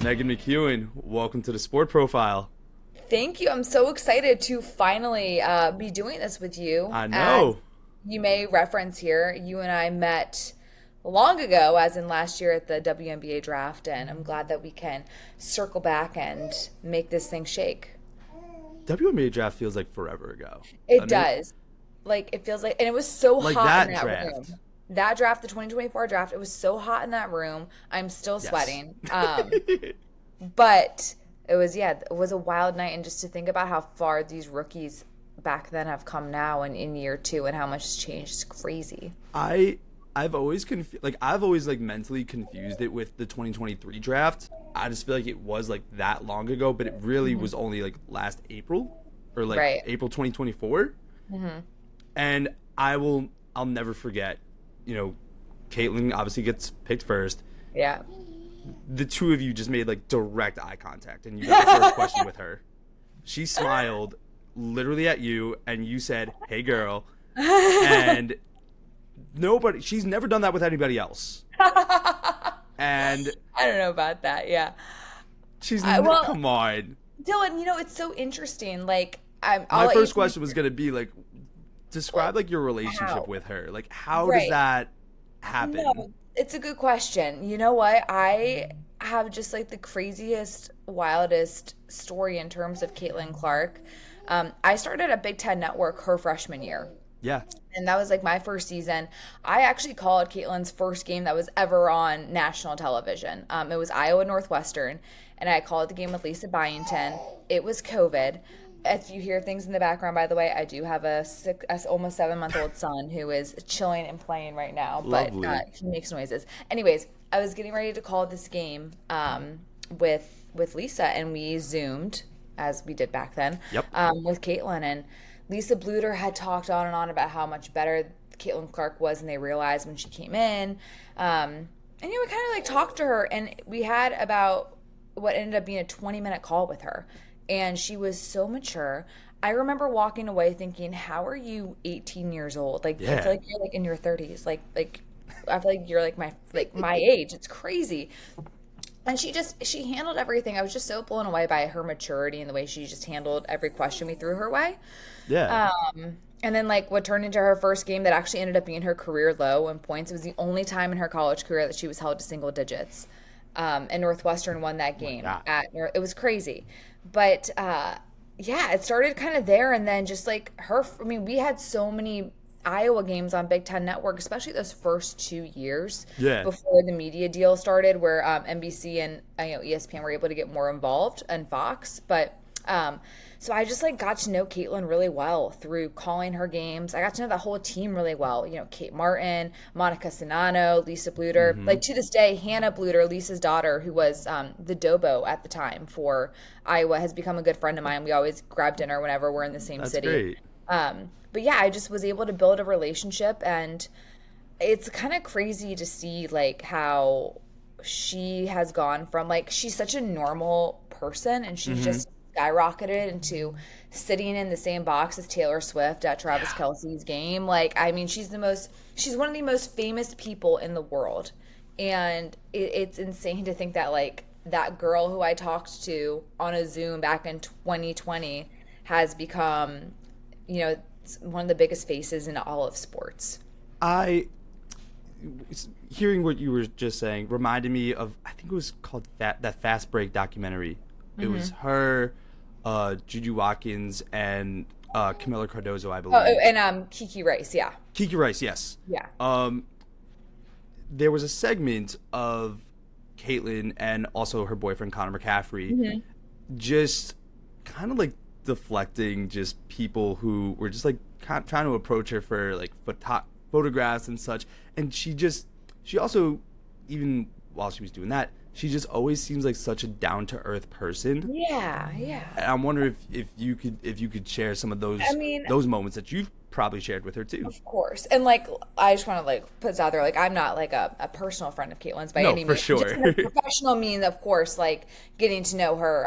Meghan McKeown, welcome to the Sport Profile. Thank you. I'm so excited to finally be doing this with you. I As know. you may reference here, you and I met long ago, as in last year at the WNBA draft, and I'm glad that we can circle back and make this thing shake. WNBA draft feels like forever ago, It doesn't it? does. Like, it feels like, and it was so Like hot in that that draft. room. That draft, the 2024 draft, it was so hot in that room. I'm still Yes. sweating. But it was, yeah, it was a wild night. And just to think about how far these rookies back then have come now and in year two and how much has changed is crazy. I I've always like mentally confused it with the 2023 draft. I just feel like it was like that long ago, but it really Hmm. was only like last April or like Right. April 2024. Hmm. And I'll never forget, you know, Caitlyn obviously gets picked first. Yeah. The two of you just made like direct eye contact and you got the first question with her. She smiled literally at you and you said, "Hey girl." And she's never done that with anybody else. I And don't know about that. Yeah. Well, come on. Dylan, it's so interesting. Like, I'll My let you first finish. question was going to be like describe like your relationship How? with her. Like how does Right. that happen? No, it's a good question. You know what? I have just like the craziest, wildest story in terms of Caitlin Clark. I started at Big Ten Network her freshman year. Yeah. And that was like my first season. I actually called Caitlin's first game that was ever on national television. It was Iowa Northwestern, and I called the game with Lisa Byington. It was COVID. If you hear things in the background, by the way, I do have a almost 7-month-old son who is chilling and playing right now, but Lovely. he makes noises. Anyways, I was getting ready to call this game with Lisa, and we zoomed as we did back then Yep. with Caitlin, and Lisa Bluter had talked on and on about how much better Caitlin Clark was, and they realized when she came in. And we kind of like talked to her, and we had about what ended up being a 20-minute call with her, and she was so mature. I remember walking away thinking, "How are you 18 years old? Like, I feel Yeah. like you're like in your 30s. Like I feel like you're like my age. It's crazy." And she handled everything. I was just so blown away by her maturity and the way she just handled every question we threw her way. Yeah. And then like what turned into her first game that actually ended up being her career low in points. It was the only time in her college career that she was held to single digits. And Northwestern won that Oh my game god. it was crazy. But yeah, it started kind of there, and then just like her. I mean, we had so many Iowa games on Big Ten Network, especially those first 2 years Yeah. before the media deal started, where NBC and ESPN were able to get more involved, and Fox. But so I just like got to know Caitlin really well through calling her games. I got to know the whole team really well. Kate Martin, Monica Sinano, Lisa Bluter. Mhm. Like to this day, Hannah Bluter, Lisa's daughter, who was the Dobo at the time for Iowa, has become a good friend of mine. We always grab dinner whenever we're in the same That's city. great. But yeah, I just was able to build a relationship, and it's kind of crazy to see like how she has gone from like she's such a normal person, and she's Mhm. just skyrocketed into sitting in the same box as Taylor Swift at Travis Yeah. Kelce's game. Like, I mean, she's one of the most famous people in the world. And it's insane to think that like that girl who I talked to on a Zoom back in 2020 has become, one of the biggest faces in all of sports. I hearing what you were just saying reminded me of I think it was called that Fast Break documentary. It was Hmm. her, Juju Watkins, and Camila Cardozo, I Oh, believe. and Kiki Rice, yeah. Kiki Rice, yes. Yeah. Um, there was a segment of Caitlyn and also her boyfriend Connor McCaffrey Hmm. just kind of like deflecting just people who were just like trying to approach her for like photographs and such, and she also, even while she was doing that, she just always seems like such a down to earth person. Yeah, yeah. And I'm wondering if you could share some of I mean, those moments that you've probably shared with her too. Of course. And like I just want to like put this out there, like I'm not like a personal friend of Caitlin's by No, any for means. Just sure. in a professional means, of course, like getting to know her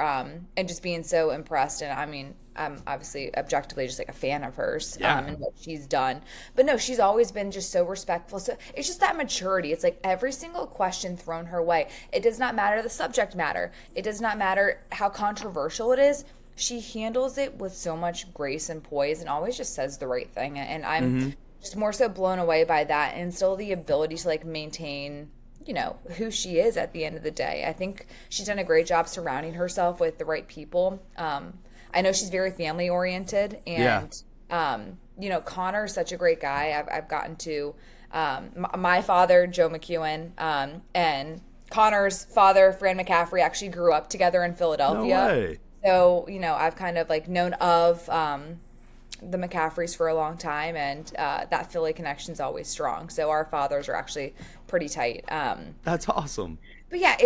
and just being so impressed. And I mean, I'm obviously objectively just like a fan of hers Yeah. and what she's done. But no, she's always been just so respectful. So it's just that maturity. It's like every single question thrown her way. It does not matter the subject matter. It does not matter how controversial it is. She handles it with so much grace and poise and always just says the right thing. And I'm just more so blown away by that, and still the ability to like maintain, you know, who she is at the end of the day. I think she's done a great job surrounding herself with the right people. I know she's very family oriented, and you know, Connor's such a great guy. I've gotten to my father, Joe McKeown, and Connor's father, Fran McCaffrey, actually grew up together in Philadelphia. No way. So, you know, I've kind of like known of the McCaffreys for a long time, and that Philly connection's always strong. So our fathers are actually pretty tight. That's awesome. But yeah,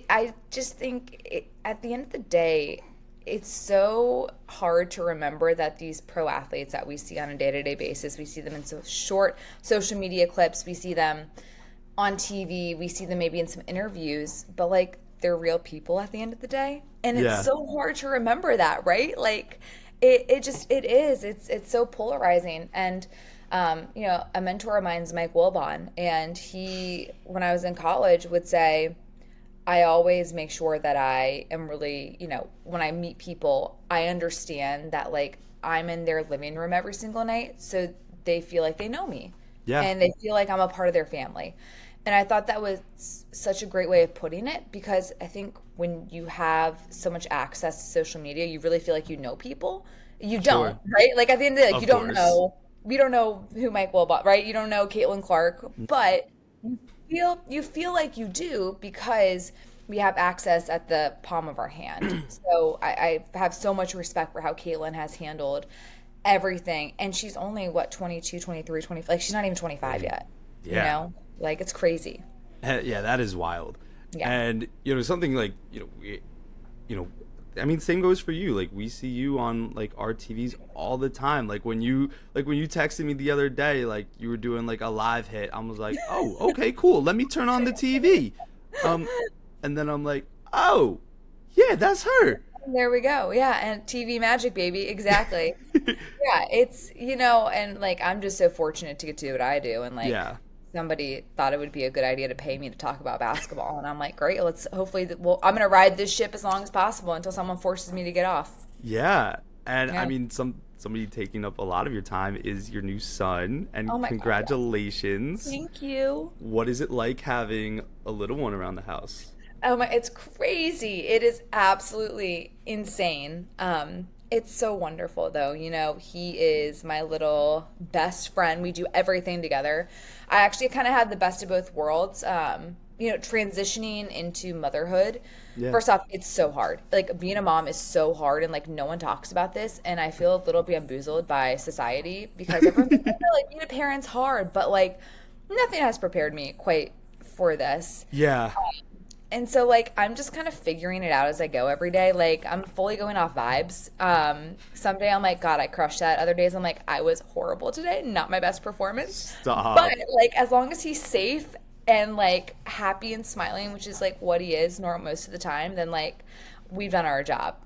I just think at the end of the day, it's so hard to remember that these pro athletes that we see on a day-to-day basis, we see them in so short social media clips, we see them on TV, we see them maybe in some interviews, but like they're real people at the end of the day. And it's so hard to remember that, right? Like it's so polarizing. And you know, a mentor of mine is Mike Wilbon, and he, when I was in college, would say, I always make sure that I am really, you know, when I meet people, I understand that like I'm in their living room every single night, so they feel like they know me. Yeah. And they feel like I'm a part of their family. And I thought that was such a great way of putting it, because I think when you have so much access to social media, you really feel like you know people. You don't, right? Like at the end of the day, like, Of you don't course. know. We don't know who Mike Wilbon, right? You don't know Caitlin Clark, but you feel like you do because we have access at the palm of our hand. So I have so much respect for how Caitlin has handled everything. And she's only, what, 22, 23, 25? Like, she's not even 25 yet. Yeah. You know? Like, it's crazy. Yeah, that is wild. Yeah. And, you know, something like, I mean, same goes for you. Like, we see you on like our TVs all the time. Like when you texted me the other day, like you were doing like a live hit, I was like, oh, okay, cool. Let me turn on the TV. And then I'm like, oh, yeah, that's her. There we go. Yeah, and TV magic, baby. Exactly. Yeah, it's, you know, and like I'm just so fortunate to get to do what I do, and like somebody thought it would be a good idea to pay me to talk about basketball, and I'm like, great, let's hopefully I'm gonna ride this ship as long as possible until someone forces me to get off. Yeah, and I mean, somebody taking up a lot of your time is your new son, and congratulations. God, yeah. Thank you. What is it like having a little one around the house? Oh my, it's crazy. It is absolutely insane. It's so wonderful though. You know, he is my little best friend. We do everything together. I actually kind of had the best of both worlds. You know, transitioning into motherhood. Yeah. First off, it's so hard. Like being a mom is so hard, and like no one talks about this. And I feel a little bamboozled by society because everyone's like, being a parent's hard, but like nothing has prepared me quite for this. Yeah. And so, like, I'm just kind of figuring it out as I go every day. Like, I'm fully going off vibes. Some day I'm like, God, I crushed that. Other days I'm like, I was horrible today. Not my best performance. Stop. But, like, as long as he's safe and, like, happy and smiling, which is, like, what he is most of the time, then, like, we've done our job.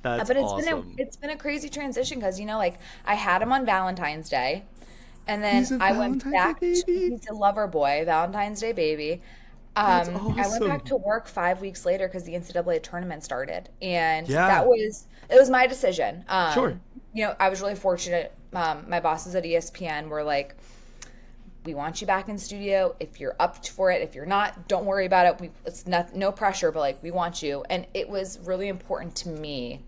That's but awesome. It's been a crazy transition because, you know, like, I had him on Valentine's Day. And then I went back. He's a lover boy, Valentine's Day baby. That's awesome. I went back to work 5 weeks later because the NCAA tournament started, and Yeah. it was my decision. Sure. You know, I was really fortunate. My bosses at ESPN were like, "We want you back in studio. If you're up for it, if you're not, don't worry about it. It's not no pressure, but like we want you." And it was really important to me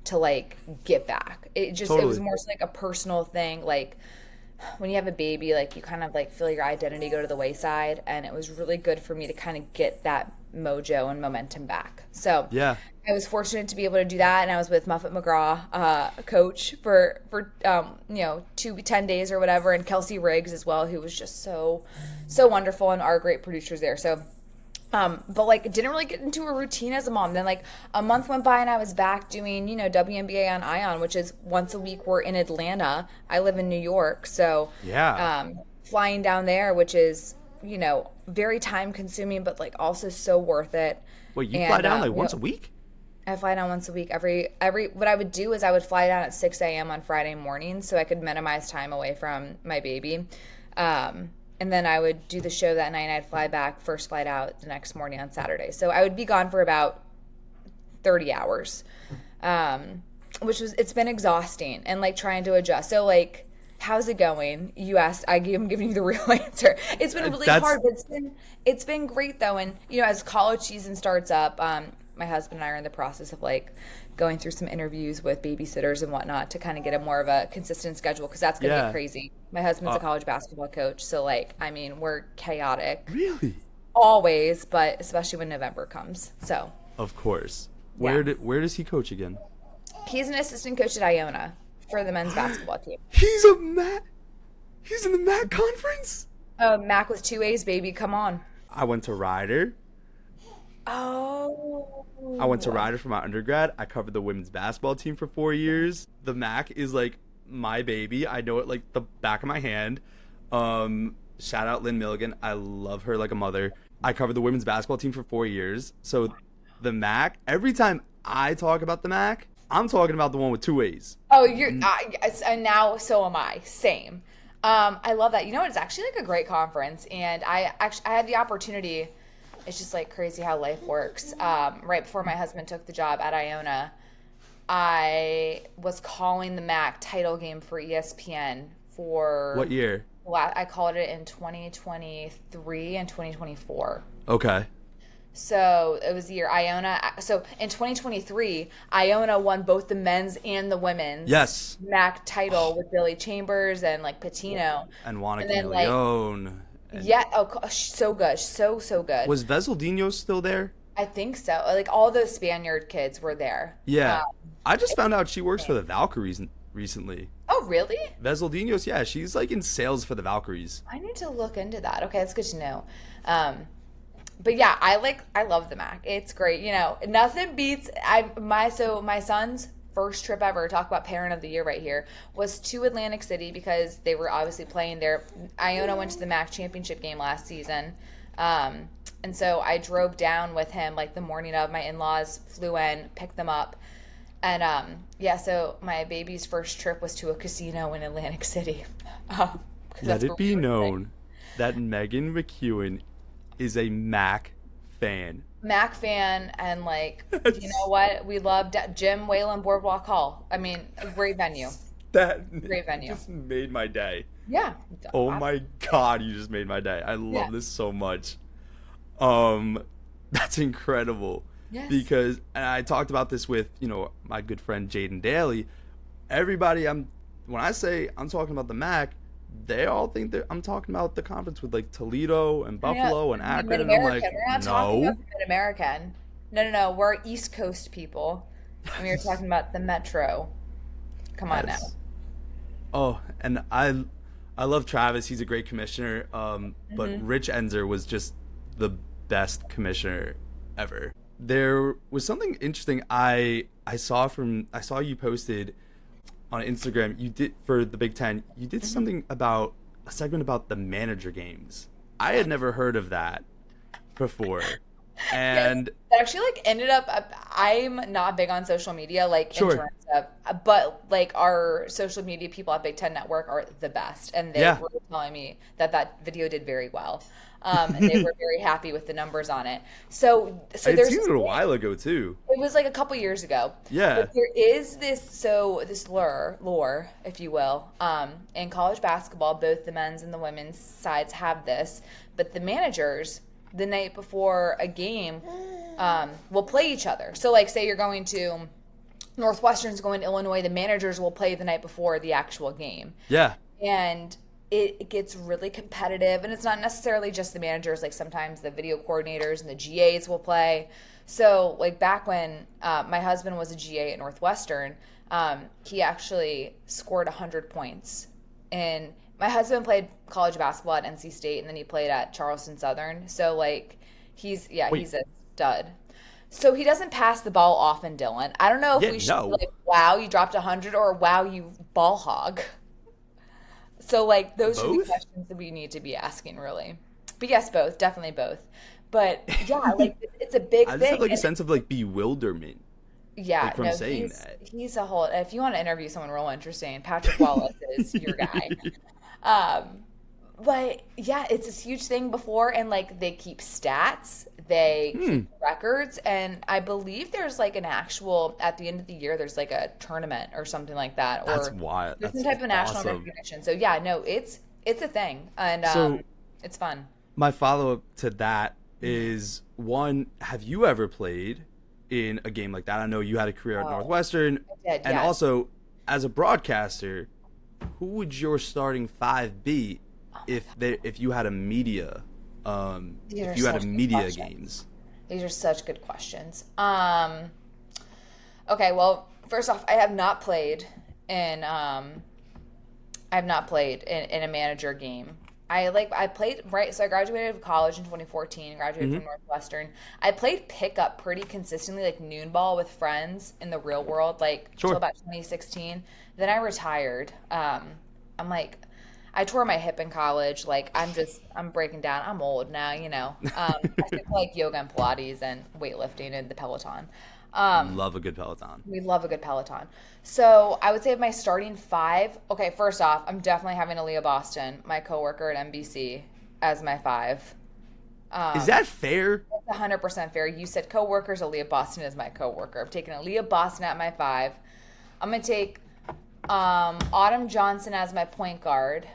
to like get back. It was more like a personal thing, like. When you have a baby, like you kind of like feel your identity go to the wayside, and it was really good for me to kind of get that mojo and momentum back. So yeah, I was fortunate to be able to do that, and I was with Muffet McGraw, coach for 10 days or whatever, and Kelsey Riggs as well, who was just so wonderful, and our great producers there. So But like didn't really get into a routine as a mom. Then like a month went by and I was back doing, WNBA on Ion, which is once a week. We're in Atlanta. I live in New York, so Yeah. flying down there, which is, very time consuming, but like also so worth it. Wait, you fly And down like once a week? I fly down once a week. Every what I would do is I would fly down at 6 a.m. on Friday morning so I could minimize time away from my baby. And then I would do the show that night and I'd fly back, first flight out the next morning on Saturday. So I would be gone for about 30 hours. It's been exhausting and like trying to adjust. So like, how's it going? You asked, I'm giving you the real answer. It's been really hard, but it's been great though. And as college season starts up, my husband and I are in the process of like going through some interviews with babysitters and whatnot to kind of get a more of a consistent schedule because that's gonna be crazy. My husband's a college basketball coach, so like we're chaotic. Really? Always, but especially when November comes. So Of course. Where does he coach again? he's an assistant coach at Iona for the men's basketball team. He's in the MAAC conference? Mac with 2 A's, baby. Come on. I went to Rider. Oh. I went to Rider for my undergrad. I covered the women's basketball team for 4 years. The MAAC is like my baby. I know it like the back of my hand. Shout out Lynn Milligan. I love her like a mother. I covered the women's basketball team for 4 years. So the MAAC, every time I talk about the MAAC, I'm talking about the one with 2 A's. Oh, and now so am I. Same. I love that. It's actually like a great conference, and I had the opportunity. It's just like crazy how life works. Right before my husband took the job at Iona, I was calling the MAAC title game for ESPN for What year? I called it in 2023 and 2024. Okay. So it was the year Iona. So in 2023, Iona won both the men's and the women's MAAC title with Billy Chambers and like Patino. And Juana then, Leone. Yeah. Oh, so good. So good. Was Vesaldino still there? I think so. Like all those Spaniard kids were there. Yeah. I just found out she works for the Valkyries recently. Oh, really? Vesaldino's, yeah. She's like in sales for the Valkyries. I need to look into that. Okay, that's good to know. But yeah, I love the MAAC. It's great. Nothing beats my son's first trip ever, talk about parent of the year right here, was to Atlantic City because they were obviously playing there. Iona went to the MAAC championship game last season. And so I drove down with him like the morning of. My in-laws flew in, picked them up. And so my baby's first trip was to a casino in Atlantic City. Let it be known that Meghan McKeown is a MAAC fan. MAAC fan, and like, you know what? We loved Jim Whalen Boardwalk Hall. I mean, a great venue. Great venue. Just made my day. Yeah. Oh my God, you just made my day. I love this so much. That's incredible. Yes. Because, and I talked about this with, my good friend Jaden Daly. Everybody, when I say I'm talking about the MAAC, they all think that I'm talking about the conference with like Toledo and Buffalo and Akron. And I'm like, we're not talking about the Mid-American. No. We're East Coast people. And we were talking about the Metro. Come on now. Oh, and I love Travis. He's a great commissioner. But Rich Enzer was just the best commissioner ever. There was something interesting I saw you posted on Instagram. You did for the Big Ten. You did something about a segment about the manager games. I had never heard of that before. And it actually like ended up, I'm not big on social media, like in terms of, but like our social media people at Big Ten Network are the best, and they were telling me that video did very well, and they were very happy with the numbers on it. So it seemed a while ago too. It was like a couple years ago. Yeah. But there is this lore, if you will, in college basketball. Both the men's and the women's sides have this, but the managers, the night before a game, will play each other. So like say you're going to Northwestern's going to Illinois, the managers will play the night before the actual game. Yeah. And it gets really competitive, and it's not necessarily just the managers, like sometimes the video coordinators and the GAs will play. So like back when my husband was a GA at Northwestern, he actually scored 100 points. And my husband played college basketball at NC State, and then he played at Charleston Southern. So like Wait, he's a stud. So he doesn't pass the ball often, Dylan. I don't know if yeah, we should be no. like, wow, you dropped 100 or wow, you ball hog. So like those are the Both? questions that we need to be asking really. But yes, both, definitely both. But yeah, like it's a big I just have thing. like a And sense of like bewilderment, yeah, like from no, saying that. he's a whole if you want to interview someone real interesting, Patrick Wallace is your guy. Um, but yeah, it's this huge thing before, and like they keep stats, they Hmm, keep records, and I believe there's like an actual at the end of the year, there's like a tournament or something like that, that's or wild. there's some That's type of national awesome. recognition. So yeah, no, it's a thing, and So it's fun. my follow up to that Mhm. is one: have you ever played in a game like that? I know you had a career at Oh, Northwestern, I did, and yes. also as a broadcaster, who would your starting five be Oh my if God, you had a media these if are you had a such good media questions. games? These are such good questions. Okay, well, first off, in I have not played in a manager game. I played right, so I graduated college in 2014, graduated Hmm. from Northwestern. I played pickup pretty consistently, like noon ball with friends in the real world, like till Sure. about 2016. Then I retired. I'm like, I tore my hip in college. Like I'm breaking down. I'm old now, you know. I stick to like yoga and Pilates and weightlifting and the Peloton. Um, Love a good Peloton. we love a good Peloton. So I would say my starting five. Okay, first off, I'm definitely having Aaliyah Boston, my coworker at NBC, as my five. Is Um, that fair? that's 100% fair. You said coworkers. Aaliyah Boston is my coworker. I'm taking Aaliyah Boston at my five. I'm gonna take Autumn Johnson as my point guard.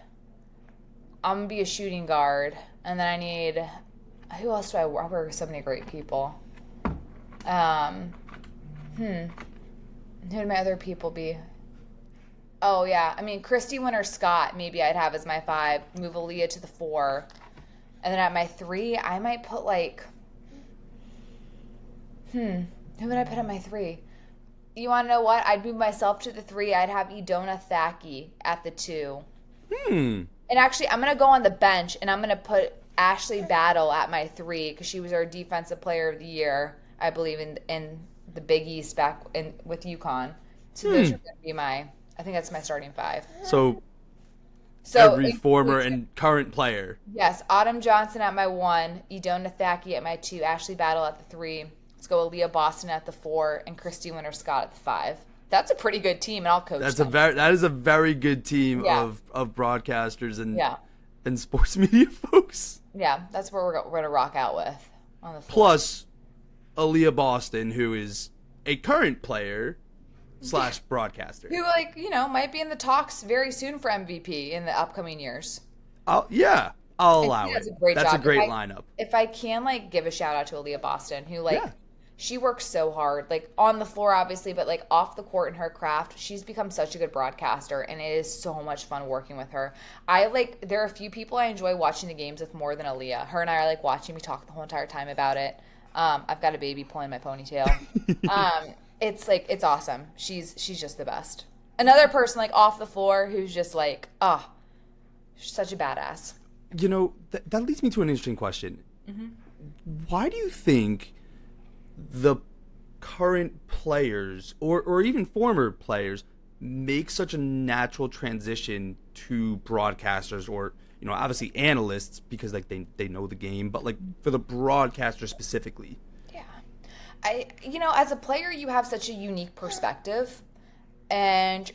I'm gonna be a shooting guard, and then I need who else do I work? I work with so many great people. Um, hmm. Who would my other people be? Oh yeah, I mean Christy Winter Scott. Maybe I'd have as my five. Move Aaliyah to the four, and then at my three, I might put like who would I put at my three? You want to know what? I'd move myself to the three. I'd have Edona Thackey at the two. Hmm. And actually, I'm gonna go on the bench and I'm gonna put Ashley Battle at my three because she was our defensive player of the year, I believe, in the Big East back in with UConn. So those Hmm. are gonna be my. I think that's my starting five. So So every former and current player. yes, Autumn Johnson at my one, Edona Thackey at my two, Ashley Battle at the three. Let's go Aaliyah Boston at the four, and Christy Winter Scott at the five. That's a pretty good team, and I'll coach them. That is a very good team Yeah, of broadcasters yeah, and sports media folks. yeah. That's where we're gonna rock out with on the floor. Plus Aaliyah Boston, who is a current player slash broadcaster. Who might be in the talks very soon for MVP in the upcoming years. I'll And allow she it. does a great That's a job. great lineup. If I can like give a shout out to Aaliyah Boston, who Yeah. she works so hard, like on the floor obviously, but like off the court in her craft, she's become such a good broadcaster, and it is so much fun working with her. There are a few people I enjoy watching the games with more than Aaliyah. Her and I are like watching me talk the whole entire time about it. I've got a baby pulling my ponytail. It's awesome. She's just the best. Another person like off the floor who's just like, she's such a badass. That leads me to an interesting question. Why do you think the current players or even former players make such a natural transition to broadcasters or obviously analysts because like they know the game, but like for the broadcaster specifically? Yeah. As a player, you have such a unique perspective, and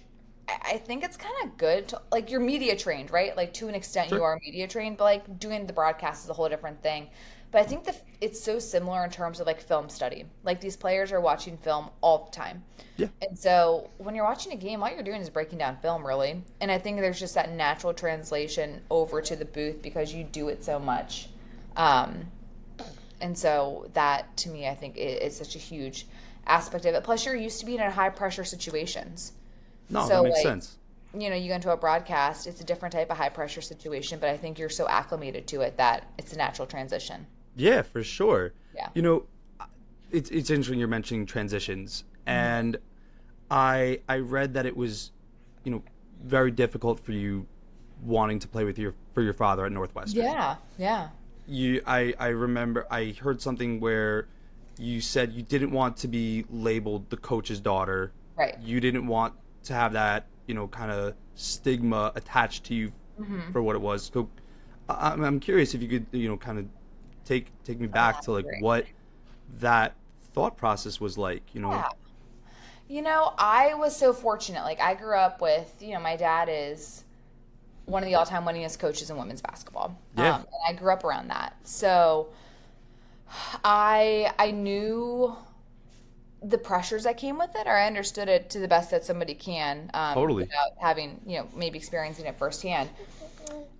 I think it's kind of good to, like, you're media trained, right? Like, to an extent, you Sure. are media trained, but like doing the broadcast is a whole different thing. But I think that it's so similar in terms of like film study. Like, these players are watching film all the time. Yeah. And so when you're watching a game, all you're doing is breaking down film, really. And I think there's just that natural translation over to the booth because you do it so much. Um, and so that, to me, I think is such a huge aspect of it. Plus, you're used to being in high pressure situations. No, So, that makes like, sense. you go into a broadcast, it's a different type of high pressure situation, but I think you're so acclimated to it that it's a natural transition. Yeah, for sure. Yeah. It's interesting you're mentioning transitions, Mm-hmm. and I read that it was, very difficult for you wanting to play with your father at Northwestern. Yeah, yeah. I remember I heard something where you said you didn't want to be labeled the coach's daughter. Right. You didn't want to have that, kind of stigma attached to you for what it was. So I'm curious if you could, kind of take me back to like what that thought process was like, Yeah. I was so fortunate. Like, I grew up with, my dad is one of the all-time winningest coaches in women's basketball. Yeah. And I grew up around that. So I knew the pressures that came with it, or I understood it to the best that somebody can, Totally. without having, maybe experiencing it firsthand.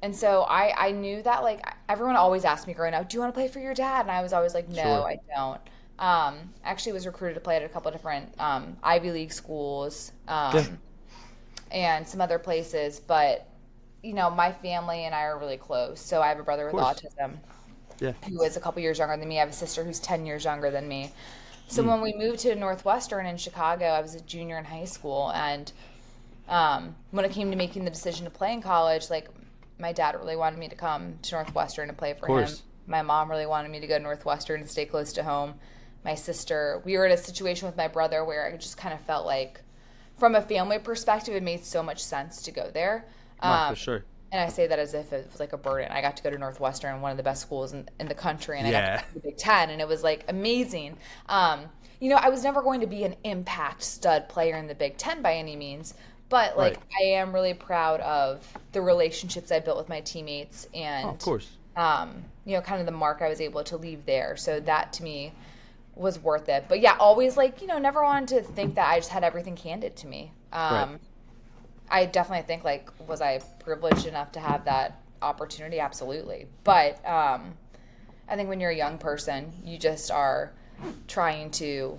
And so I knew that, like, everyone always asked me growing up, do you want to play for your dad? And I was always like, no, Sure. I don't. Actually was recruited to play at a couple of different Ivy League schools, and some other places. But, my family and I are really close. So I have a brother with course. autism Yeah. who is a couple years younger than me. I have a sister who's 10 years younger than me. So when we moved to Northwestern in Chicago, I was a junior in high school. And when it came to making the decision to play in college, like, my dad really wanted me to come to Northwestern and play for him. course. My mom really wanted me to go to Northwestern and stay close to home. My sister, we were in a situation with my brother where I just kind of felt like, from a family perspective, it made so much sense to go there. No, for sure. And I say that as if it was like a burden. I got to go to Northwestern, one of the best schools in the country, and I got to go to the Big Ten, and it was like amazing. I was never going to be an impact stud player in the Big Ten by any means, but like I am really proud of the relationships I built with my teammates, and of course. kind of the mark I was able to leave there. So that to me was worth it. But yeah, always like, never wanted to think that I just had everything handed to me. I definitely think, like, was I privileged enough to have that opportunity? Absolutely. But I think when you're a young person, you just are trying to,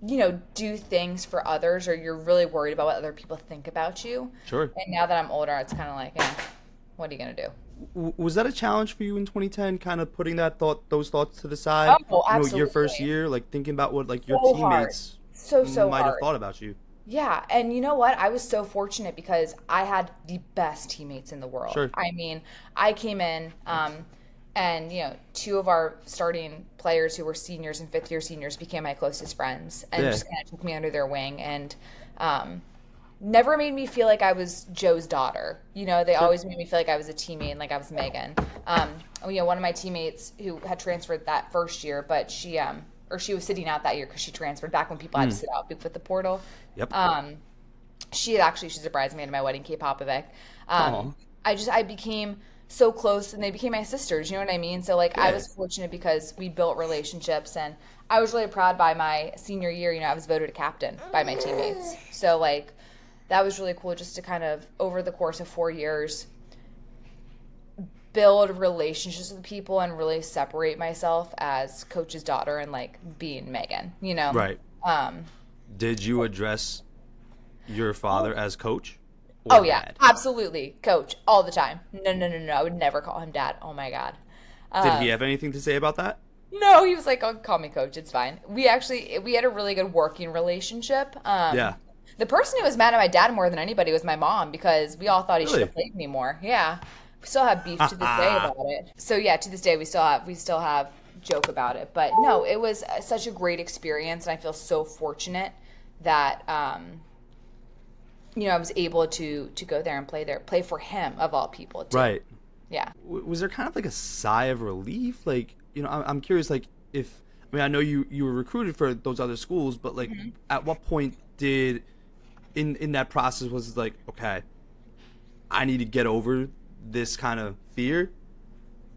do things for others, or you're really worried about what other people think about you. Sure. And now that I'm older, it's kind of like, what are you going to do? Was that a challenge for you in 2010, kind of putting those thoughts to the side? Oh, absolutely. Your first year, like thinking about what like your So teammates So might have hard. thought about you. Yeah, and you know what? I was so fortunate because I had the best teammates in the world. Sure. I mean, I came in, and two of our starting players who were seniors and fifth-year seniors became my closest friends, and just kind of took me under their wing, and never made me feel like I was Joe's daughter. They always made me feel like I was a teammate and like I was Megan. One of my teammates who had transferred that first year, but she was sitting out that year because she transferred back when people had to sit out with the portal. Yep. She's a bridesmaid in my wedding, Kate Popovic. I became so close, and they became my sisters. You know what I mean? So like, I was fortunate because we built relationships, and I was really proud by my senior year. I was voted a captain by my teammates. So like, that was really cool just to kind of, over the course of 4 years, build relationships with people and really separate myself as coach's daughter and like being Megan, Right. Did you address your father as coach? Oh yeah, dad? Absolutely. Coach all the time. No. I would never call him dad. Oh my God. Did he have anything to say about that? No, he was like, "Oh, call me coach. It's fine." We had a really good working relationship. The person who was mad at my dad more than anybody was my mom, because we all thought he should have played me more. Yeah. We still have beef to this day about it. So yeah, to this day we still have joke about it. But no, it was such a great experience, and I feel so fortunate that I was able to go there and play for him of all people too. Right. Yeah. Was there kind of like a sigh of relief? Like, I'm curious, like, I know you were recruited for those other schools, but like, at what point did in that process was it like, okay, I need to get over this kind of fear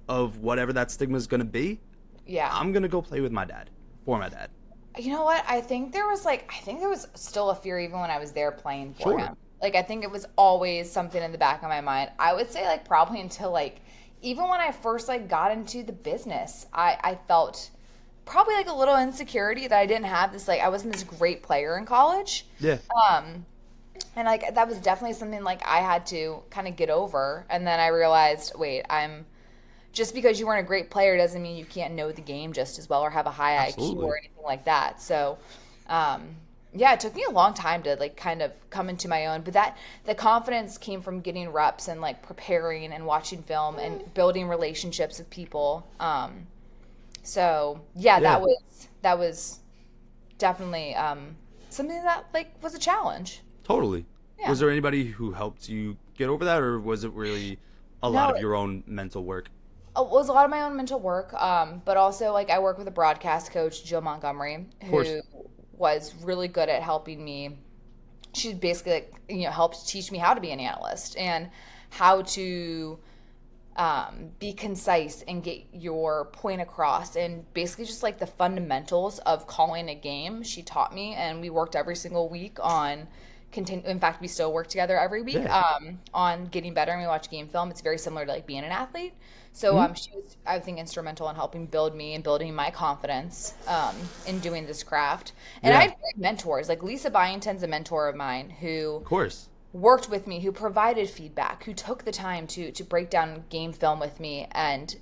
of whatever that stigma is going to be? Yeah. I'm going to go play with my dad, for my dad. You know what? I think there was still a fear even when I was there playing for him. Like, I think it was always something in the back of my mind. I would say like probably until like, even when I first like got into the business, I felt probably like a little insecurity that I didn't have this, like, I wasn't this great player in college. Yeah. And like, that was definitely something like I had to kind of get over. And then I realized, wait, just because you weren't a great player doesn't mean you can't know the game just as well or have a high IQ or anything like that. So, Yeah, it took me a long time to like kind of come into my own, but that the confidence came from getting reps and like preparing and watching film and building relationships with people. So yeah, Yeah, that was definitely something that like was a challenge. totally. Yeah. Was there anybody who helped you get over that, or was it really a lot No, of your own mental work? it was a lot of my own mental work, but also like I work with a broadcast coach, Jill Montgomery, Of course. who was really good at helping me. She basically like helped teach me how to be an analyst and how to be concise and get your point across, and basically just like the fundamentals of calling a game. She taught me, and we worked every single week on continue. In fact, we still work together every week Yeah. on getting better, and we watch game film. It's very similar to like being an athlete. So Hmm. she was, I think, instrumental in helping build me and building my confidence in doing this craft. And I Yeah. had great mentors. Like Lisa Byington's a mentor of mine who Of course. worked with me, who provided feedback, who took the time to break down game film with me and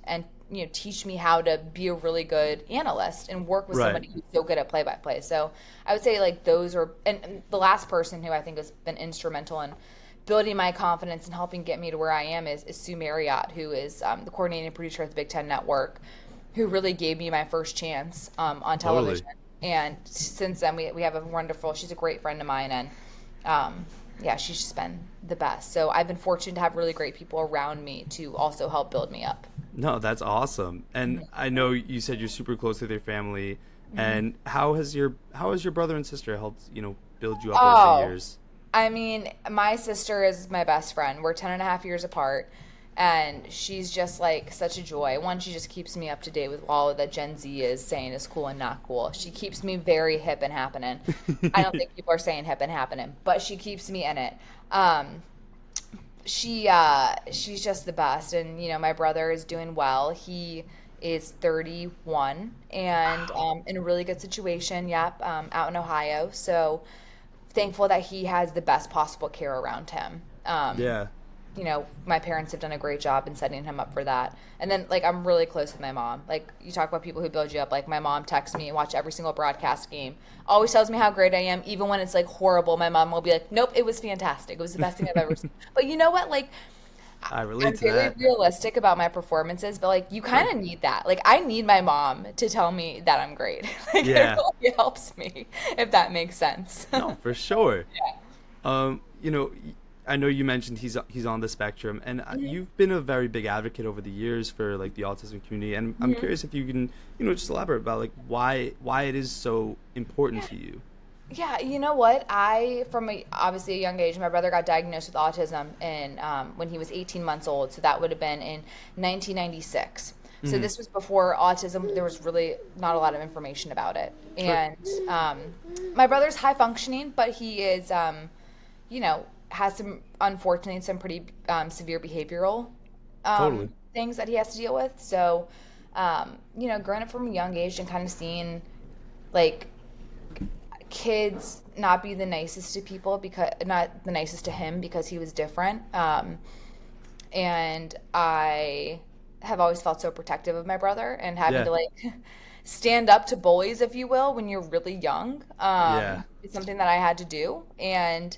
teach me how to be a really good analyst and work with Right. somebody who's so good at play by play. So I would say like those are, and the last person who I think has been instrumental in building my confidence and helping get me to where I am is Sue Marriott, who is the coordinating producer at the Big Ten Network, who really gave me my first chance on Totally. television. And since then, we have a wonderful, she's a great friend of mine, and yeah, she's just been the best. So I've been fortunate to have really great people around me to also help build me up. No, that's awesome. And I know you said you're super close with your family. And how has your brother and sister helped, build you up over the Oh, years? I mean, my sister is my best friend. We're 10.5 years apart. And she's just like such a joy. One, she just keeps me up to date with all that Gen Z is saying is cool and not cool. She keeps me very hip and happening. I don't think people are saying hip and happening, but she keeps me in it. She's just the best. And my brother is doing well. He is 31 and Wow. in a really good situation. Yep, out in Ohio. So thankful that he has the best possible care around him. Yeah. My parents have done a great job in setting him up for that. And then, like, I'm really close with my mom. Like, you talk about people who build you up. Like, my mom texts me and watch every single broadcast game. Always tells me how great I am, even when it's like horrible. My mom will be like, "Nope, it was fantastic. It was the best thing I've ever seen." But you know what? Like, I relate I'm to very that. realistic about my performances, but like, you kind of need that. Like, I need my mom to tell me that I'm great. Like, it Yeah. really helps me, if that makes sense. No, for sure. Um, you know, I know you mentioned he's on the spectrum, and you've been a very big advocate over the years for like the autism community, and I'm Mhm. curious if you can, just elaborate about like why it is so important to you. Yeah, you know what? Obviously a young age, my brother got diagnosed with autism when he was 18 months old. So that would have been in 1996. So Hmm. this was before autism. There was really not a lot of information about it. Sure. And my brother's high functioning, but he is, has unfortunately, some pretty severe behavioral Totally. things that he has to deal with. So, growing up from a young age and kind of seeing like kids not be the nicest to people, because not the nicest to him because he was different, and I have always felt so protective of my brother, and having Yeah. to like stand up to bullies, if you will, when you're really young, Yeah. is something that I had to do. And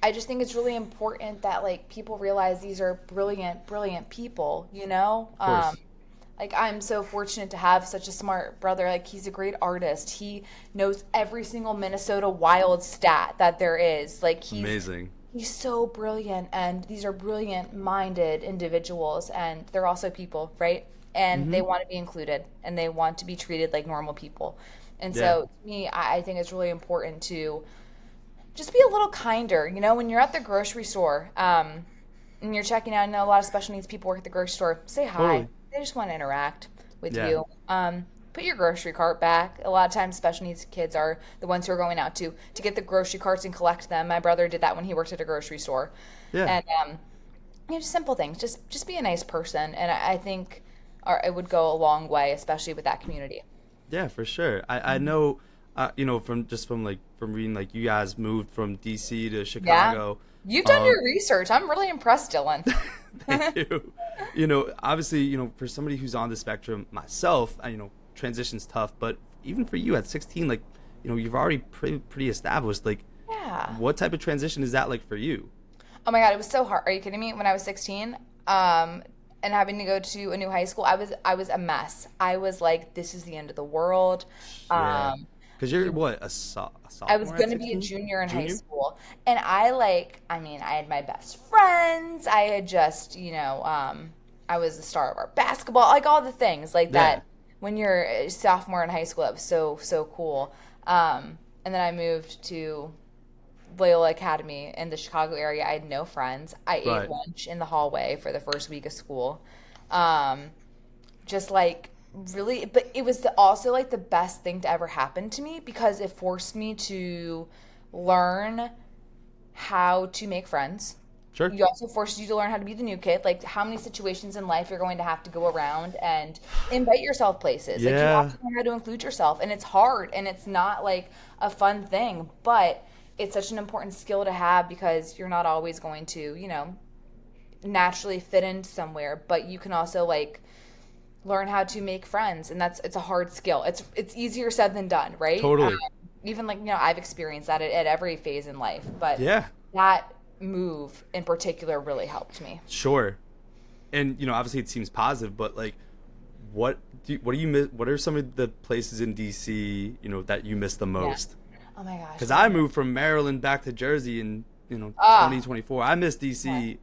I just think it's really important that like people realize these are brilliant, brilliant people, Of course. like, I'm so fortunate to have such a smart brother. Like, he's a great artist. He knows every single Minnesota Wild stat that there is. Like, Amazing. he's so brilliant, and these are brilliant minded individuals, and they're also people, right? And they Hmm. want to be included, and they want to be treated like normal people. And Yeah. so to me, I think it's really important to just be a little kinder. When you're at the grocery store, and you're checking out, I know a lot of special needs people work at the grocery store. Say hi. Totally. They just want to interact with Yeah. you. Put your grocery cart back. A lot of times, special needs kids are the ones who are going out to get the grocery carts and collect them. My brother did that when he worked at a grocery store, Yeah. and just simple things. Just be a nice person, and I think it would go a long way, especially with that community. Yeah, for sure. I know, from reading like you guys moved from DC to Yeah, Chicago. you've done Um, your research. I'm really impressed, Dylan. Thank you. Obviously, for somebody who's on the spectrum, myself, transition's tough, but even for you at 16, like you've already pretty established. Like, Yeah. what type of transition is that like for you? Oh my God, it was so hard. Are you kidding me? When I was 16, and having to go to a new high school, I was a mess. I was like, this is the end of the world. Yeah. Um, Because you're you what, a I was sophomore at going to be a 16? junior in high Junior? school. And I mean, I had my best friends. I had just, I was the star of our basketball, like all the things like Yeah. that. When you're a sophomore in high school, that was so, so cool. And then I moved to Loyola Academy in the Chicago area. I had no friends. I ate Right. lunch in the hallway for the first week of school. Um, just like really, but it was also like the best thing to ever happen to me because it forced me to learn how to make friends. Sure. You also forced you to learn how to be the new kid, like how many situations in life you're going to have to go around and invite yourself places. Like you have Yeah. to learn how to include yourself, and it's hard and it's not like a fun thing, but it's such an important skill to have because you're not always going to, naturally fit in somewhere, but you can also like learn how to make friends, and it's a hard skill. It's easier said than done, right? Totally. Even like I've experienced that at every phase in life, but Yeah. that move in particular really helped me. Sure. And obviously it seems positive, but like, what do you miss? What are some of the places in DC, that you miss the Yeah. most? Oh my gosh. Because I moved from Maryland back to Jersey in Ah, 2024. I miss yeah. DC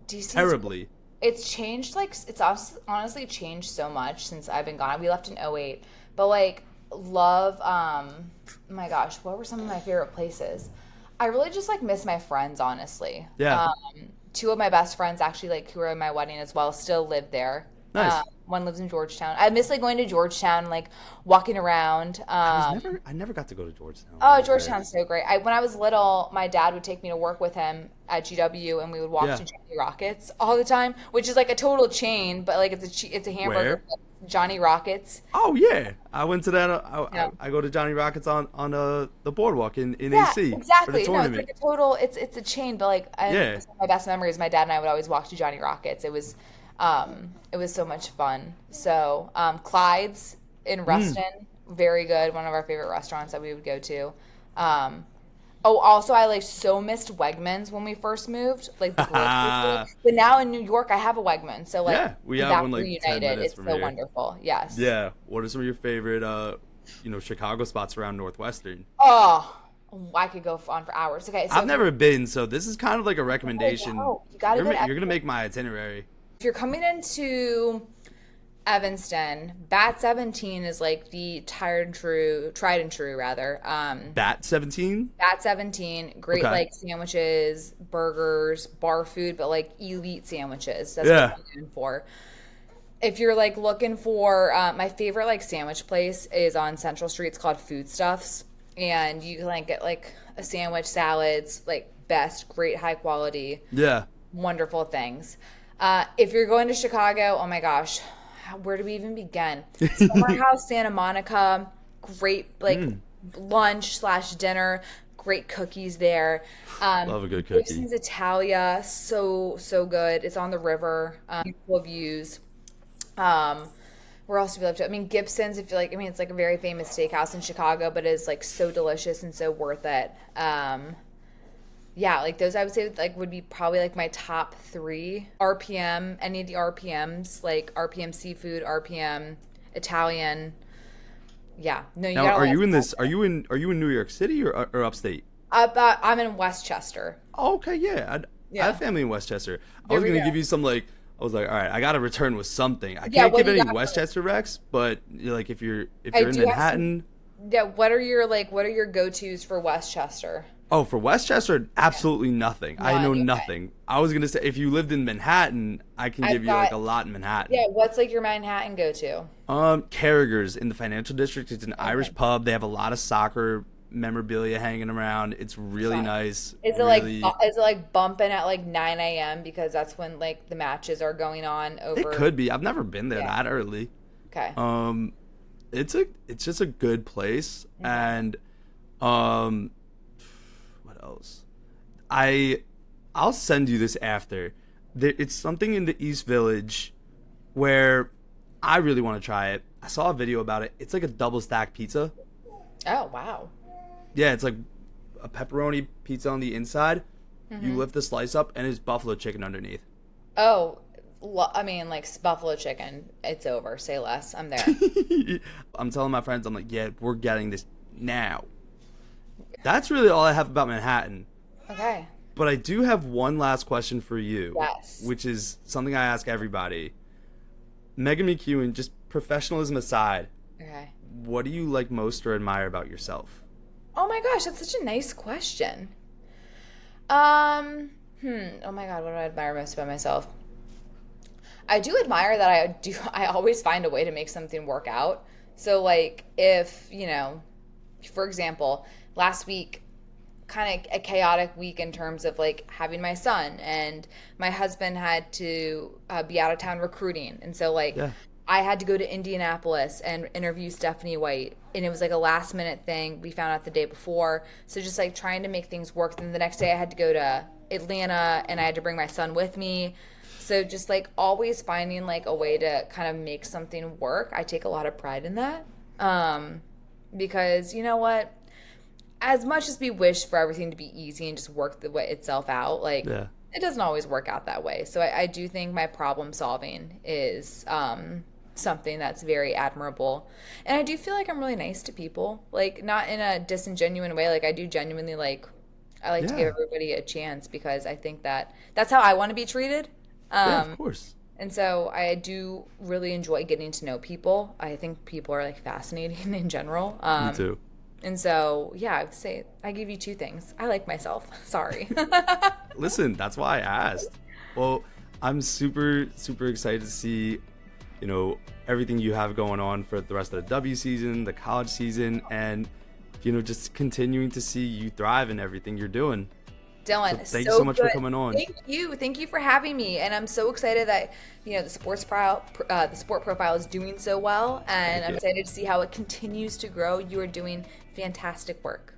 DC's terribly. it's changed like it's honestly changed so much since I've been gone. We left in '08, but like love oh my gosh, what were some of my favorite places? I really just like miss my friends, honestly. Yeah. Two of my best friends actually like who were in my wedding as well still live there. Nice. One lives in Georgetown. I miss like going to Georgetown, like walking around. I never got to go to Georgetown when I Oh, was there. Georgetown's so great. When I was little, my dad would take me to work with him at GW, and we would walk Yeah. to Johnny Rockets all the time, which is like a total chain, but like it's a hamburger. Where? Johnny Rockets. Oh yeah, I went to that. Yeah. I go to Johnny Rockets on the boardwalk in Yeah, AC for the exactly. No, it's tournament. like a total. It's a chain, but like Yeah. some of my best memories. My dad and I would always walk to Johnny Rockets. It was so much fun. So Clyde's in Ruston, very good. One of our favorite restaurants that we would go to. Um, oh, also I like so missed Wegmans when we first moved, like the grocery store. But now in New York, I have a Wegmans, so like Yeah, we I'm have back one like 10 reunited. minutes It's from so here. wonderful. Yes. Yeah. What are some of your favorite Chicago spots around Northwestern? Oh, I could go on for hours. Okay, so I've never been, so this is kind of like a recommendation. You gotta go to You're gonna make my itinerary. if you're coming into Evanston, Bat 17 is like the tried and true rather. Bat 17. Bat 17, great Okay. like sandwiches, burgers, bar food, but like elite sandwiches. That's Yeah. what I'm looking for. If you're like looking for my favorite like sandwich place is on Central Street. It's called Foodstuffs, and you can like get like a sandwich, salads, like best, great, high quality, Yeah. wonderful things. If you're going to Chicago, oh my gosh, where do we even begin? Summer House, Santa Monica, great like lunch/dinner, great cookies there. Love a good cookie. Gibson's Italia, so good. It's on the river, beautiful views. Where else do we love to? I mean, Gibson's. If you like, I mean, it's like a very famous steakhouse in Chicago, but it's like so delicious and so worth it. Yeah, like those I would say like would be probably like my top three. RPM, any of the RPMs, like RPM Seafood, RPM Italian. Yeah, no, you Now, gotta are like you in this? Are you in New York City or upstate? I'm in Westchester. Oh, okay, yeah. I Yeah. have family in Westchester. I There was we gonna go. give you some like. I was like, all right, I gotta return with something. I Yeah, can't what give do you any got for me? Westchester Rex, but like if you're I in do have Manhattan. Yeah, what are your go-tos for Westchester? Oh, for Westchester, absolutely nothing. I know None, okay. nothing. I was gonna say if you lived in Manhattan, I can I've give you like got- a lot in Manhattan. Yeah, what's like your Manhattan go-to? Carragher's in the financial district. It's an Irish pub. They have a lot of soccer memorabilia hanging around. It's really Fun. nice. Is it really, like bumping at like 9 a.m. because that's when like the matches are going on over? It could be. I've never been there Yeah. that early. Okay. It's just a good place, and what else? I'll send you this after. It's something in the East Village where I really want to try it. I saw a video about it. It's like a double stack pizza. Oh, wow. Yeah, it's like a pepperoni pizza on the inside. You Mm-hmm. lift the slice up, and it's buffalo chicken underneath. Oh, I mean, like buffalo chicken. It's over. Say less. I'm there. I'm telling my friends, I'm like, yeah, we're getting this now. That's really all I have about Manhattan. Okay. But I do have one last question for you, Yes. which is something I ask everybody. Meghan McKeown, just professionalism aside, Okay. what do you like most or admire about yourself? Oh my gosh, that's such a nice question. Oh my God, what do I admire most about myself? I do admire that I always find a way to make something work out. So like if, for example, last week kind of a chaotic week in terms of like having my son, and my husband had to be out of town recruiting, and so like Yeah. I had to go to Indianapolis and interview Stephanie White, and it was like a last minute thing we found out the day before, so just like trying to make things work. Then the next day I had to go to Atlanta and I had to bring my son with me, so just like always finding like a way to kind of make something work. I take a lot of pride in that, because you know what, as much as we wish for everything to be easy and just work the way itself out, like Yeah. it doesn't always work out that way. So I do think my problem solving is something that's very admirable. And I do feel like I'm really nice to people, like not in a disingenuous way. Like I do genuinely like, I like to give Yeah. everybody a chance because I think that that's how I want to be treated. Yeah, of Um, course. and so I do really enjoy getting to know people. I think people are like fascinating in general. Me too. And so, yeah, I would say I give you two things. I like myself. Sorry. Listen, that's why I asked. Well, I'm super, super excited to see, everything you have going on for the rest of the W season, the college season, and, just continuing to see you thrive in everything you're doing. So Dylan, thank you so much for good. coming on. Thank you. Thank you for having me. And I'm so excited that, the sport profile is doing so well. And Thank I'm you. excited to see how it continues to grow. You are doing fantastic work.